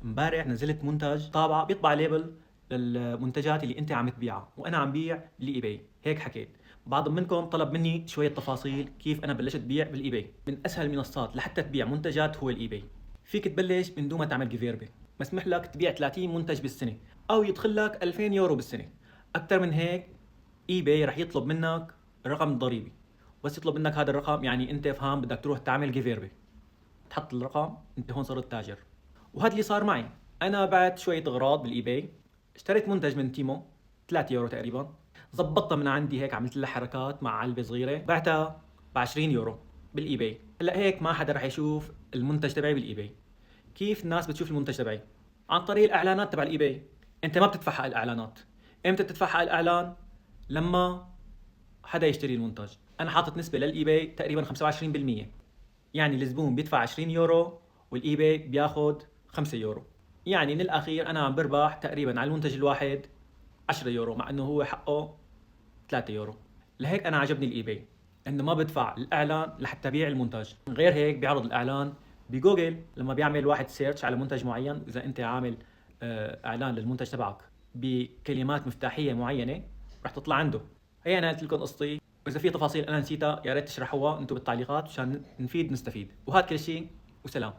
امبارح نزلت منتج طابعه بيطبع ليبل للمنتجات اللي انت عم تبيعها، وانا عم بيع بالاي باي. هيك حكيت. بعض منكم طلب مني شويه تفاصيل كيف انا بلشت بيع بالاي باي. من اسهل المنصات لحتى تبيع منتجات هو الاي باي. فيك تبلش من دون ما تعمل جيفيربي. مسمح لك تبيع 30 منتج بالسنه، او يدخل لك 2000 يورو بالسنه. اكثر من هيك اي باي رح يطلب منك الرقم الضريبي. بس يطلب منك هذا الرقم يعني انت فهم بدك تروح تعمل جيفيربي، تحط الرقم، انت هون صرت تاجر. وهذا اللي صار معي. انا بعت شويه اغراض بالاي باي، اشتريت منتج من تيمو 3 يورو تقريبا، زبطتها من عندي هيك، عملت لها حركات مع علبه صغيره، بعتها ب 20 يورو بالاي باي. هلا هيك ما حدا رح يشوف المنتج تبعي بالاي باي. كيف الناس بتشوف المنتج تبعي؟ عن طريق الاعلانات تبع الاي باي. انت ما بتدفع حق الاعلانات. امتى بتدفع حق الاعلان؟ لما حدا يشتري المنتج. انا حاطط نسبه للاي باي تقريبا 25%. يعني الزبون بيدفع 20 يورو والاي باي بياخذ 5 يورو. يعني من الاخير انا عم بربح تقريبا على المنتج الواحد 10 يورو، مع انه هو حقه 3 يورو. لهيك انا عجبني الاي باي، انه ما بدفع الاعلان لحتى ابيع المنتج. غير هيك بيعرض الاعلان بجوجل. لما بيعمل واحد سيرش على منتج معين، اذا انت عامل اعلان للمنتج تبعك بكلمات مفتاحيه معينه، رح تطلع عنده. هي انا قلت لكم قصتي، واذا في تفاصيل انا نسيتها يا ريت تشرحوها انتم بالتعليقات مشان نفيد نستفيد. وهذا كل شيء، وسلام.